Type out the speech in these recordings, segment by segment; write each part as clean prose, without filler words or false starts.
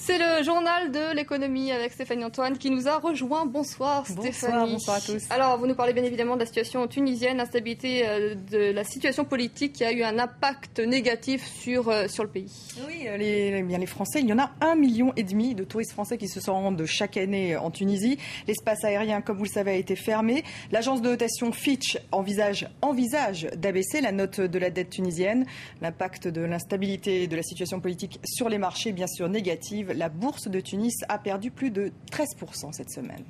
C'est le journal de l'économie avec Stéphanie Antoine qui nous a rejoint. Bonsoir Stéphanie. Bonsoir à tous. Alors vous nous parlez bien évidemment de la situation tunisienne, l'instabilité de la situation politique qui a eu un impact négatif sur le pays. Oui, les Français, il y en a 1,5 million de touristes français qui se rendent chaque année en Tunisie. L'espace aérien, comme vous le savez, a été fermé. L'agence de notation Fitch envisage d'abaisser la note de la dette tunisienne. L'impact de l'instabilité de la situation politique sur les marchés, bien sûr, négative. La bourse de Tunis a perdu plus de 13% cette semaine.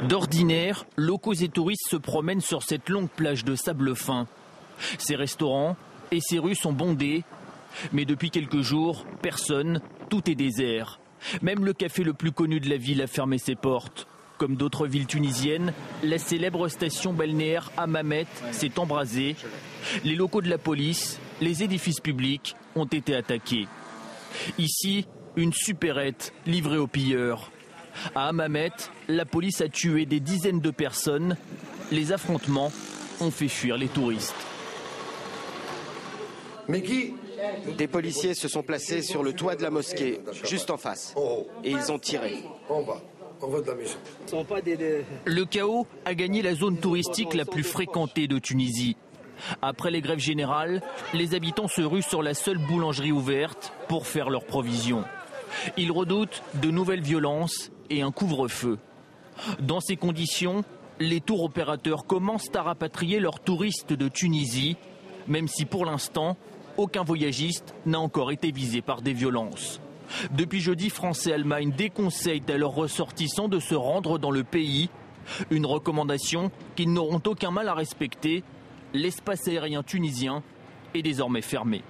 D'ordinaire, locaux et touristes se promènent sur cette longue plage de sable fin. Ces restaurants et ces rues sont bondés. Mais depuis quelques jours, personne, tout est désert. Même le café le plus connu de la ville a fermé ses portes. Comme d'autres villes tunisiennes, la célèbre station balnéaire Hammamet s'est embrasée. Les locaux de la police, les édifices publics ont été attaqués. Ici, une supérette livrée aux pilleurs. À Hammamet, la police a tué des dizaines de personnes. Les affrontements ont fait fuir les touristes. Des policiers se sont placés sur le toit de la mosquée, juste en face, et ils ont tiré. Le chaos a gagné la zone touristique la plus fréquentée de Tunisie. Après les grèves générales, les habitants se ruent sur la seule boulangerie ouverte pour faire leurs provisions. Ils redoutent de nouvelles violences et un couvre-feu. Dans ces conditions, les tours opérateurs commencent à rapatrier leurs touristes de Tunisie, même si pour l'instant, aucun voyagiste n'a encore été visé par des violences. Depuis jeudi, France et Allemagne déconseillent à leurs ressortissants de se rendre dans le pays. Une recommandation qu'ils n'auront aucun mal à respecter. L'espace aérien tunisien est désormais fermé.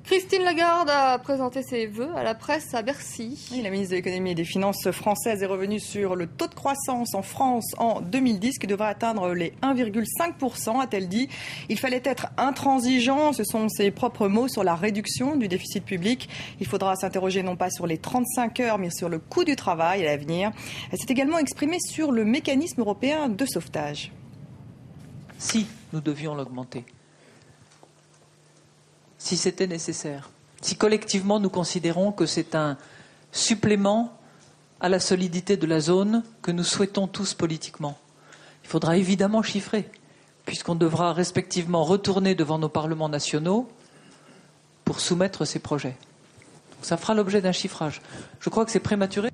Christine Lagarde a présenté ses vœux à la presse à Bercy. Oui, la ministre de l'économie et des finances française est revenue sur le taux de croissance en France en 2010 qui devrait atteindre les 1,5%, a-t-elle dit. Il fallait être intransigeant, ce sont ses propres mots sur la réduction du déficit public. Il faudra s'interroger non pas sur les 35 heures mais sur le coût du travail à l'avenir. Elle s'est également exprimée sur le mécanisme européen de sauvetage. Si nous devions l'augmenter, si c'était nécessaire, si collectivement nous considérons que c'est un supplément à la solidité de la zone que nous souhaitons tous politiquement, il faudra évidemment chiffrer, puisqu'on devra respectivement retourner devant nos parlements nationaux pour soumettre ces projets. Donc ça fera l'objet d'un chiffrage. Je crois que c'est prématuré.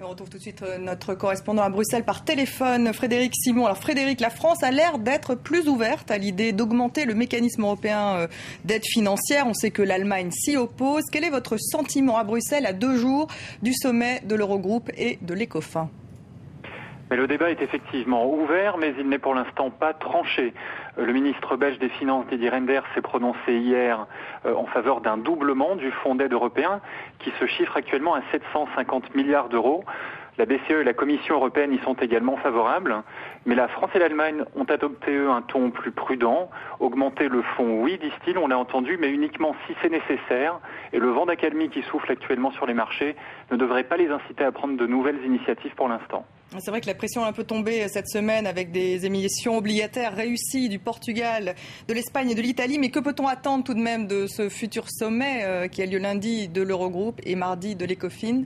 On retrouve tout de suite notre correspondant à Bruxelles par téléphone, Frédéric Simon. Alors Frédéric, la France a l'air d'être plus ouverte à l'idée d'augmenter le mécanisme européen d'aide financière. On sait que l'Allemagne s'y oppose. Quel est votre sentiment à Bruxelles à 2 jours du sommet de l'Eurogroupe et de l'Ecofin ? Mais le débat est effectivement ouvert, mais il n'est pour l'instant pas tranché. Le ministre belge des Finances, Didier Reynders, s'est prononcé hier en faveur d'un doublement du fonds d'aide européen qui se chiffre actuellement à 750 milliards d'euros. La BCE et la Commission européenne y sont également favorables, mais la France et l'Allemagne ont adopté eux un ton plus prudent. Augmenter le fonds, oui, disent-ils, on l'a entendu, mais uniquement si c'est nécessaire. Et le vent d'accalmie qui souffle actuellement sur les marchés ne devrait pas les inciter à prendre de nouvelles initiatives pour l'instant. C'est vrai que la pression est un peu tombée cette semaine avec des émissions obligataires réussies du Portugal, de l'Espagne et de l'Italie. Mais que peut-on attendre tout de même de ce futur sommet qui a lieu lundi de l'Eurogroupe et mardi de l'Ecofin ?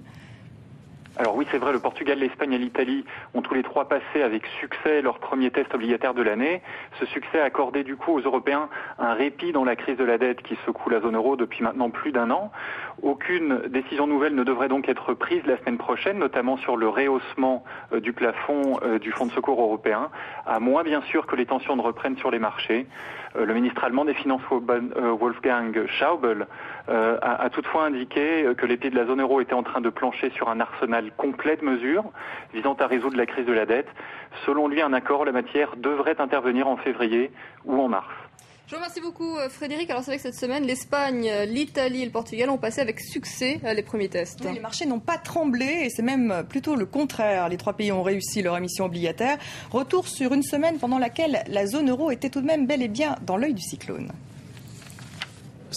Alors oui, c'est vrai, le Portugal, l'Espagne et l'Italie ont tous les trois passé avec succès leur premier test obligataire de l'année. Ce succès a accordé du coup aux Européens un répit dans la crise de la dette qui secoue la zone euro depuis maintenant plus d'1 an. Aucune décision nouvelle ne devrait donc être prise la semaine prochaine, notamment sur le rehaussement du plafond du Fonds de secours européen, à moins bien sûr que les tensions ne reprennent sur les marchés. Le ministre allemand des Finances Wolfgang Schäuble a toutefois indiqué que les pays de la zone euro étaient en train de plancher sur un arsenal complet de mesures visant à résoudre la crise de la dette. Selon lui, un accord en la matière devrait intervenir en février ou en mars. Je vous remercie beaucoup Frédéric. Alors c'est vrai que cette semaine, l'Espagne, l'Italie et le Portugal ont passé avec succès les premiers tests. Oui, les marchés n'ont pas tremblé et c'est même plutôt le contraire. Les 3 pays ont réussi leur émission obligataire. Retour sur une semaine pendant laquelle la zone euro était tout de même bel et bien dans l'œil du cyclone.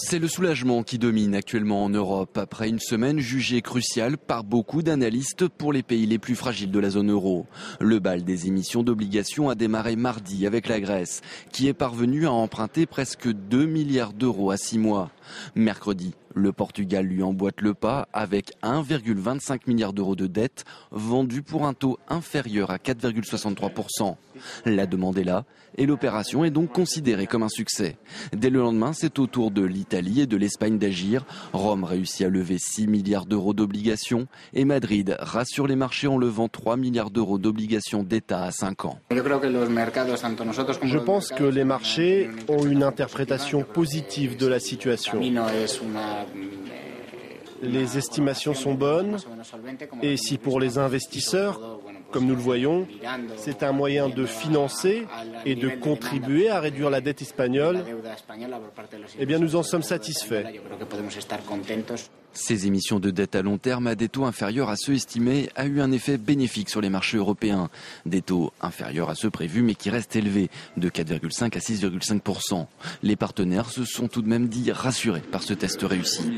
C'est le soulagement qui domine actuellement en Europe après une semaine jugée cruciale par beaucoup d'analystes pour les pays les plus fragiles de la zone euro. Le bal des émissions d'obligations a démarré mardi avec la Grèce, qui est parvenue à emprunter presque 2 milliards d'euros à 6 mois. Mercredi, le Portugal lui emboîte le pas avec 1,25 milliard d'euros de dette vendue pour un taux inférieur à 4,63%. La demande est là et l'opération est donc considérée comme un succès. Dès le lendemain, c'est au tour de l'Italie et de l'Espagne d'agir. Rome réussit à lever 6 milliards d'euros d'obligations et Madrid rassure les marchés en levant 3 milliards d'euros d'obligations d'État à 5 ans. Je pense que les marchés ont une interprétation positive de la situation. Les estimations sont bonnes et si pour les investisseurs, comme nous le voyons, c'est un moyen de financer et de contribuer à réduire la dette espagnole, eh bien nous en sommes satisfaits. Ces émissions de dette à long terme à des taux inférieurs à ceux estimés a eu un effet bénéfique sur les marchés européens. Des taux inférieurs à ceux prévus mais qui restent élevés, de 4,5 à 6,5%. Les partenaires se sont tout de même dit rassurés par ce test réussi.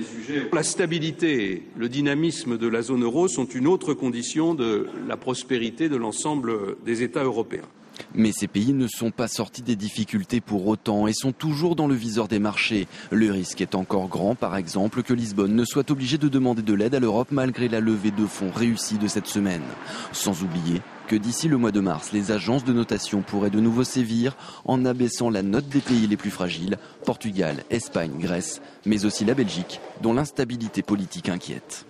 La stabilité et le dynamisme de la zone euro sont une autre condition de la prospérité de l'ensemble des États européens. Mais ces pays ne sont pas sortis des difficultés pour autant et sont toujours dans le viseur des marchés. Le risque est encore grand, par exemple, que Lisbonne ne soit obligée de demander de l'aide à l'Europe malgré la levée de fonds réussie de cette semaine. Sans oublier que d'ici le mois de mars, les agences de notation pourraient de nouveau sévir en abaissant la note des pays les plus fragiles, Portugal, Espagne, Grèce, mais aussi la Belgique, dont l'instabilité politique inquiète.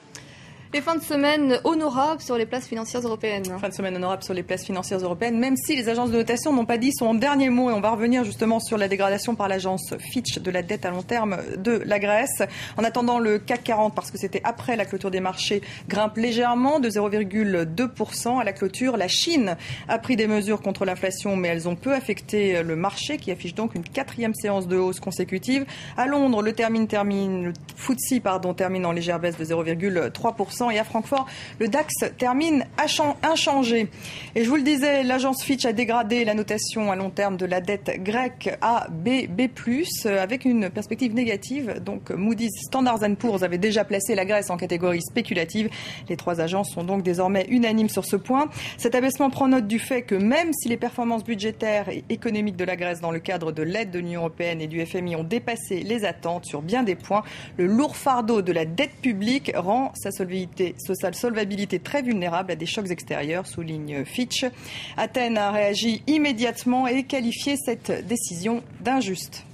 Et fin de semaine honorable sur les places financières européennes. Fin de semaine honorable sur les places financières européennes, même si les agences de notation n'ont pas dit son dernier mot. Et on va revenir justement sur la dégradation par l'agence Fitch de la dette à long terme de la Grèce. En attendant, le CAC 40, parce que c'était après la clôture des marchés, grimpe légèrement de 0,2% à la clôture. La Chine a pris des mesures contre l'inflation, mais elles ont peu affecté le marché, qui affiche donc une 4e séance de hausse consécutive. À Londres, le FTSE termine en légère baisse de 0,3%. Et à Francfort, le DAX termine inchangé. Et je vous le disais, l'agence Fitch a dégradé la notation à long terme de la dette grecque à B+, avec une perspective négative. Donc Moody's, Standard & Poor's avaient déjà placé la Grèce en catégorie spéculative. Les trois agences sont donc désormais unanimes sur ce point. Cet abaissement prend note du fait que même si les performances budgétaires et économiques de la Grèce dans le cadre de l'aide de l'Union européenne et du FMI ont dépassé les attentes sur bien des points, le lourd fardeau de la dette publique rend sa solvabilité très vulnérable à des chocs extérieurs, souligne Fitch. Athènes a réagi immédiatement et qualifié cette décision d'injuste.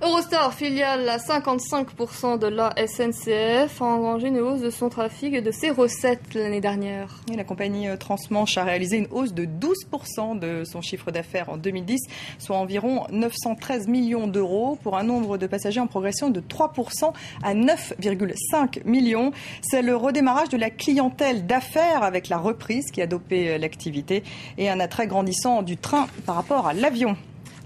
Eurostar, filiale à 55% de la SNCF, a engrangé une hausse de son trafic et de ses recettes l'année dernière. Et la compagnie Transmanche a réalisé une hausse de 12% de son chiffre d'affaires en 2010, soit environ 913 millions d'euros pour un nombre de passagers en progression de 3% à 9,5 millions. C'est le redémarrage de la clientèle d'affaires avec la reprise qui a dopé l'activité et un attrait grandissant du train par rapport à l'avion.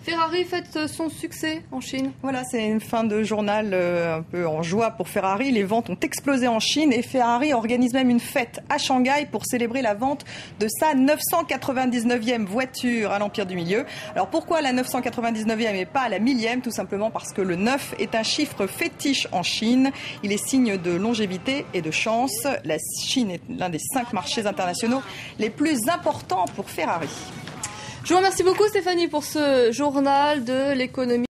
Ferrari fête son succès en Chine. Voilà, c'est une fin de journal un peu en joie pour Ferrari. Les ventes ont explosé en Chine et Ferrari organise même une fête à Shanghai pour célébrer la vente de sa 999e voiture à l'Empire du Milieu. Alors pourquoi la 999e et pas la 1000e? Tout simplement parce que le 9 est un chiffre fétiche en Chine. Il est signe de longévité et de chance. La Chine est l'un des 5 marchés internationaux les plus importants pour Ferrari. Je vous remercie beaucoup Stéphanie pour ce journal de l'économie.